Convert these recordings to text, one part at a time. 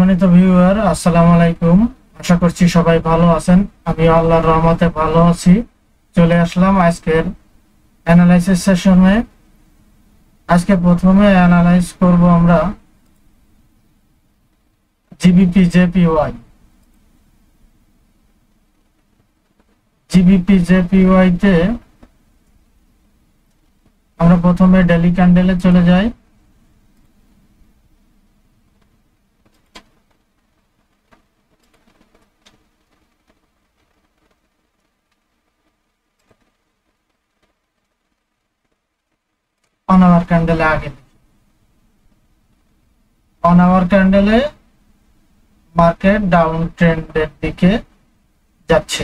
সম্মানিত ভিউয়ার, আসসালামু আলাইকুম। আশা করছি সবাই ভালো আছেন। আমি আল্লাহর রহমতে ভালো আছি। চলে আসলাম আজকের অ্যানালাইসিস সেশনে। আজকে প্রথমে অ্যানালাইজ করব আমরা জিবিপি জেপিওয়াই। জিবিপি জেপিওয়াই তে আমরা প্রথমে ডেইলি ক্যান্ডেলে চলে যাই। অন আওয়ার ক্যান্ডেলে আগে অন আওয়ার ক্যান্ডেলে মার্কেট ডাউন ট্রেন্ডের দিকে যাচ্ছে।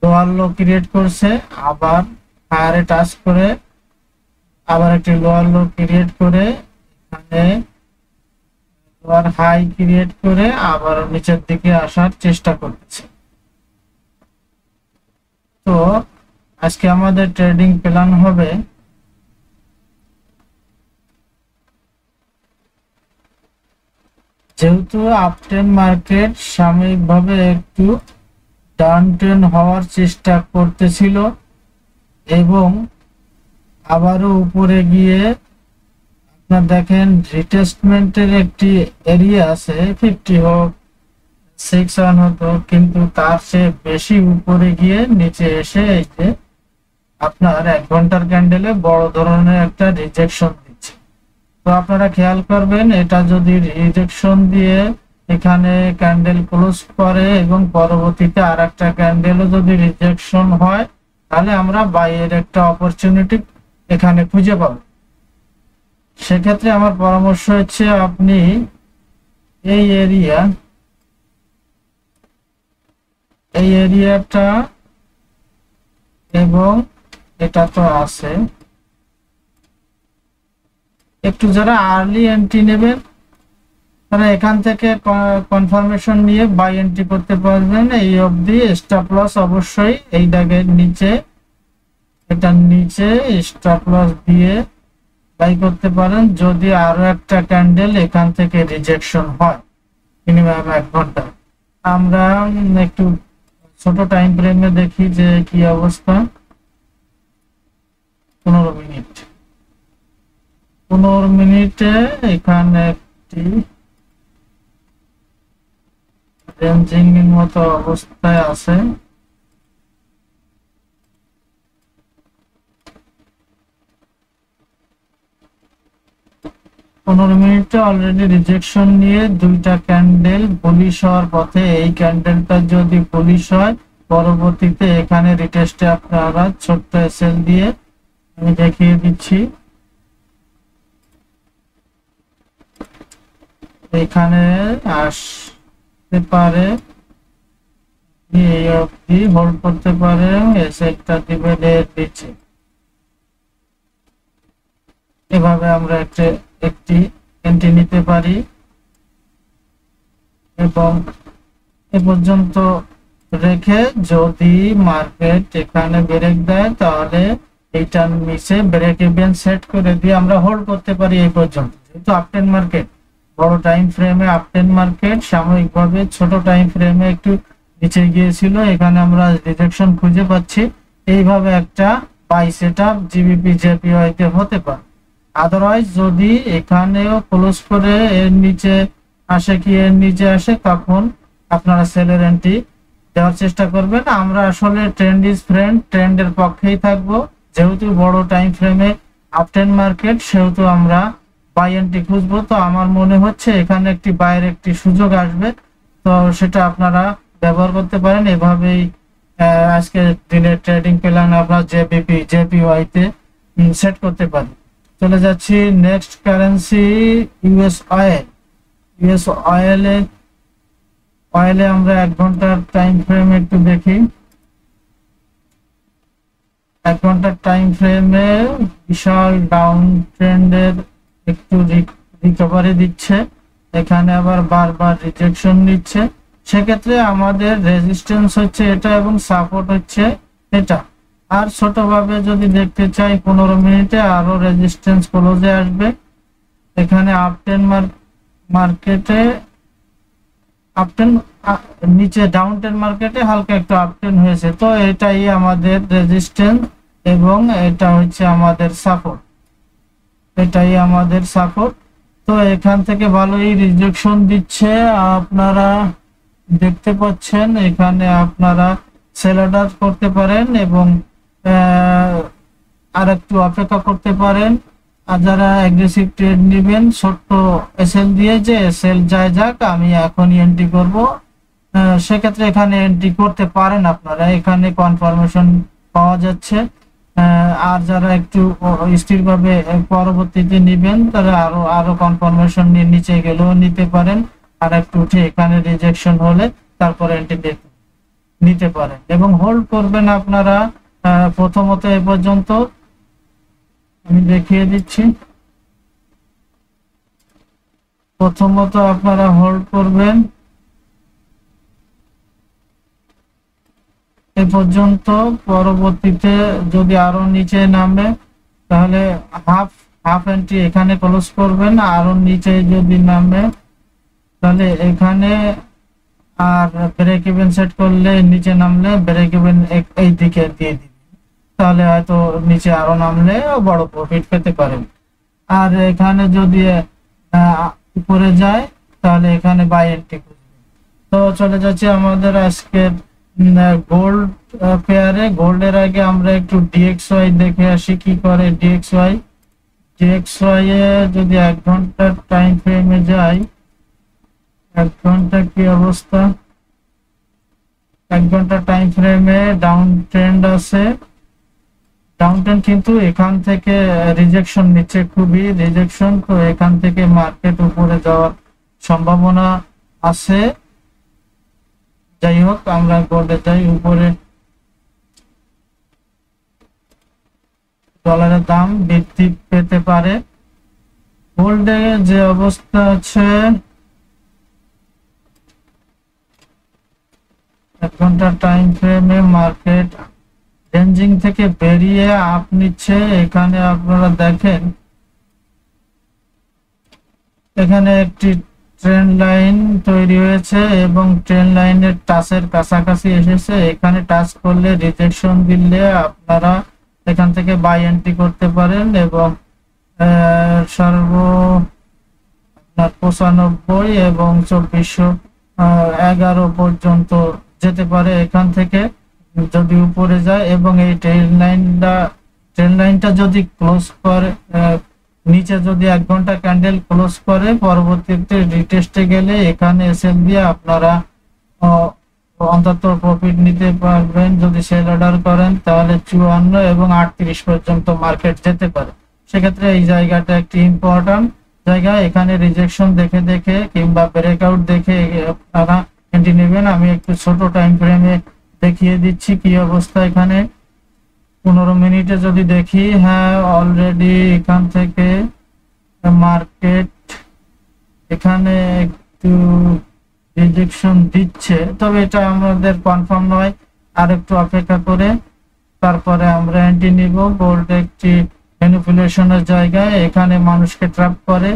লোয়ার লো ক্রিয়েট করছে, আবার হায়ারে টাচ করে আবার একটি লোয়ার লো ক্রিয়েট করে এখানে লোয়ার হাই ক্রিয়েট করে আবার নিচের দিকে আসার চেষ্টা করতেছে। তো আজকে আমাদের ট্রেডিং প্ল্যান হবে যেহেতু আপট্রেন্ড মার্কেট সাময়িকভাবে একটু ডাউন ট্রেন্ড হওয়ার চেষ্টা করতেছিল এবং আবারও উপরে গিয়ে আপনারা দেখেন রিটেস্টমেন্টের একটি এরিয়া আছে, 50 হোক 61 হতো, কিন্তু তার চেয়ে বেশি উপরে গিয়ে নিচে এসে এই যে আপনার 1 ঘন্টার ক্যান্ডেলে বড় ধরনের একটা রিজেকশন দিচ্ছে। তো আপনারা খেয়াল করবেন, এটা যদি রিজেকশন দিয়ে এখানে ক্যান্ডেল ক্লোজ করে এবং পরবর্তীতে আর একটা ক্যান্ডেলও যদি রিজেকশন হয়, তাহলে আমরা বাইয়ের একটা অপরচুনিটি এখানে খুঁজে পাবো। সেক্ষেত্রে আমার পরামর্শ হচ্ছে আপনি এই এরিয়াটা এবং এটা তো আছে, একটু যারা আর্লি এন্ট্রি নেবেন তারা এখান থেকে কনফার্মেশন নিয়ে বাই এন্ট্রি করতে পারবেন। এই অবধি স্টপ লস অবশ্যই এই দাগের নিচে, এটার নিচে স্টপ লস দিয়ে বাই করতে পারেন যদি আরো একটা ক্যান্ডেল এখান থেকে রিজেকশন হয় মিনিমাম 1 ঘন্টা। আমরা একটু ছোট টাইম ফ্রেমে দেখি যে কি অবস্থা। 15 মিনিটে এখানে একটি রেঞ্জিং এর মতো অবস্থায় আছে। মিনিটে অলরেডি রিজেকশন নিয়ে দুইটা ক্যান্ডেল বুলিশ হওয়ার পথে। এই ক্যান্ডেলটা যদি বুলিশ হয়, পরবর্তীতে এখানে রিটেস্টে আপনারা ছোট্ট এসএল দিয়ে আমি দেখিয়ে দিচ্ছি, এখানে আসতে পারে, এই অবধি হোল্ড করতে পারে, এসএলটা দিবে এর নিচে। এভাবে আমরা একটি এন্ট্রি নিতে পারি এবং এ পর্যন্ত রেখে যদি মার্কেট এখানে ব্রেক দেয় তাহলে এইটার নিচে ব্রেক ইভেন সেট করে দিয়ে আমরা হোল্ড করতে পারি এই পর্যন্ত। যেহেতু আপট্রেন্ড মার্কেট, বড় টাইম ফ্রেমে আপট্রেন্ড মার্কেট, সাময়িকভাবে ছোট টাইম ফ্রেমে একটু নিচে গিয়েছিল, এখানে আমরা রিজেকশন খুঁজে পাচ্ছি। এইভাবে একটা বাই সেটআপ জিবিপি জেপিওয়াই তে হতে পারে। আদারওয়াইজ যদি এখানেও ক্লোজ করে এর নিচে আসে কি এর নিচে আসে, তখন আপনারা সেলের এন্ট্রি দেওয়ার চেষ্টা করবেন। আমরা আসলে ট্রেন্ড ইজ ফ্রেন্ড, ট্রেন্ডের পক্ষেই থাকবো। যেহেতু বড় টাইম ফ্রেমে আপট্রেন্ড মার্কেট, সেহেতু আমরা বাই এন্ট্রি খুঁজবো। তো আমার মনে হচ্ছে এখানে একটি বাইরের একটি সুযোগ আসবে, তো সেটা আপনারা ব্যবহার করতে পারেন। এভাবেই আজকে দিনের ট্রেডিং প্ল্যান আপনার জেপিওয়াই তে সেট করতে পারেন। চলে যাচ্ছি next currency US oil. US অয়েলে আমরা 1 ঘন্টার টাইম ফ্রেম একটু দেখি। 1 ঘন্টার টাইম ফ্রেমে বিশাল ডাউন ট্রেন্ডের একটু রিকভারি দিচ্ছে, এখানে আবার বারবার রিজেকশন নিচ্ছে। সেক্ষেত্রে আমাদের রেজিস্ট্যান্স হচ্ছে এটা এবং সাপোর্ট হচ্ছে এটা। আর ছোটভাবে যদি দেখতে চাই, 15 মিনিটে আরো রেজিস্ট্যান্স ক্লোজে আসবে। এখানে আপট্রেন্ড মার্কেটে আপটেন, নিচে ডাউন ট্রেন্ড মার্কেটে হালকা একটু আপটেন হয়েছে। তো এটাই আমাদের রেজিস্ট্যান্স এবং এটা হচ্ছে আমাদের সাপোর্ট, এটাই আমাদের সাপোর্ট। তো এখান থেকে ভালোই রিজেকশন দিচ্ছে, আপনারা দেখতে পাচ্ছেন। এখানে আপনারা সেল অর্ডার করতে পারেন এবং আর একটু অপেক্ষা করতে পারেন। আর যারা অ্যাগ্রেসিভ ট্রেড নেবেন ছোট্ট এসএল দিয়ে, যে এসএল যায় যাক আমি এখনই এন্ট্রি করব, সেক্ষেত্রে এখানে এন্ট্রি করতে পারেন আপনারা, এখানে কনফার্মেশন পাওয়া যাচ্ছে। আর যারা একটু স্থিরভাবে পরবর্তীতে নেবেন তারা আরো আরো কনফার্মেশন নিয়ে নিচে গেলেও নিতে পারেন, আর একটু উঠে এখানে রিজেকশন হলে তারপরে এন্ট্রি নিতে পারেন এবং হোল্ড করবেন আপনারা। প্রথমত এ পর্যন্ত আমি দেখিয়ে দিচ্ছি। প্রথমত আপনারা হোল্ড করবেন এ পর্যন্ত, পরবর্তীতে যদি আরো নিচে নামে তাহলে হাফ হাফ এন্ট্রি এখানে ক্লোজ করবেন, আরো নিচে যদি নামে তাহলে এখানে, আর ব্রেক ইভেন সেট করলে নিচে নামলে ব্রেক ইভেন এই দিকে দিয়ে দিবেন, তাহলে হয়তো নিচে আরো নামলে বড় প্রফিট পেতে পারেন। আর এখানে যদি উপরে যায় তাহলে এখানে বাই এন্ট্রি করবেন। তো চলে যাচ্ছে আমাদের আজকের গোল্ড পেয়ারে। গোল্ডের আগে আমরা একটু ডিএক্সওয়াই দেখে আসি কি করে ডিএক্সওয়াই। ডিএক্সওয়াই এ যদি 1 ঘন্টার টাইম ফ্রেমে যাই, 1 ঘন্টা কি অবস্থা, 1 ঘন্টা টাইম ফ্রেমে ডাউন ট্রেন্ড আছে। ডাউন ট্রেন্ড কিন্তু এখান থেকে রিজেকশন নিচ্ছে, খুবই রিজেকশন। তো এখান থেকে মার্কেট উপরে যাওয়ার সম্ভাবনা আছে। যাই হোক আমরা গোল্ডে যাই। উপরে ডলারের দাম বৃদ্ধি পেতে পারে। গোল্ডে যে অবস্থা আছে, 1 ঘন্টা টাইম ফ্রেমে মার্কেট রেঞ্জিং থেকে বেরিয়ে আপ নিচ্ছে। এখানে আপনারা দেখেন এখানে একটি ট্রেন্ড লাইন তৈরি হয়েছে এবং ট্রেন্ড লাইনের টাচের কাছাকাছি এসেছে। এখানে টাচ করলে রিজেকশন দিলে আপনারা এখান থেকে বাই এন্ট্রি করতে পারেন এবং সর্ব আপনার 95 এবং 2411 পর্যন্ত যেতে পারে এখান থেকে যদি উপরে যায়। এবং এই ট্রেন লাইনটা যদি ক্লোজ করে, নিচে যদি 1 ঘন্টা ক্যান্ডেল ক্লোজ করে, পরবর্তীতে রিটেস্টে গেলে এখানে এসএল দিয়ে আপনারা অন্তত প্রফিট নিতে পারবেন। যদি সেল অর্ডার করেন তাহলে 54 এবং 38 পর্যন্ত মার্কেট যেতে পারে। সেক্ষেত্রে এই জায়গাটা একটি ইম্পর্টেন্ট জায়গা। এখানে রিজেকশন দেখে দেখে কিংবা ব্রেকআউট দেখে আপনারা এন্ট্রি নেবেন। আমি একটু ছোট টাইম ফ্রেমে দেখিয়ে দিচ্ছি কি অবস্থা। এখানে 15 মিনিটে যদি দেখি, হ্যাঁ অলরেডি এখান থেকে মার্কেট এখানে একটু রিজেকশন দিচ্ছে, তবে এটা আমাদের কনফার্ম নয়। আর একটু অপেক্ষা করে তারপরে আমরা এন্ট্রি নিব। গোল্ড একটি ম্যানিপুলেশনের জায়গায়, এখানে মানুষকে ট্র্যাপ করে।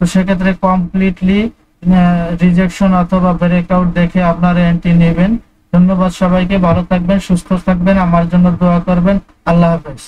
তো সেক্ষেত্রে কমপ্লিটলি রিজেকশন অথবা ব্রেকআউট দেখে আপনারা এন্ট্রি নেবেন। ধন্যবাদ সবাইকে, ভালো থাকবেন, সুস্থ থাকবেন, আমার জন্য দোয়া করবেন। আল্লাহ হাফেজ।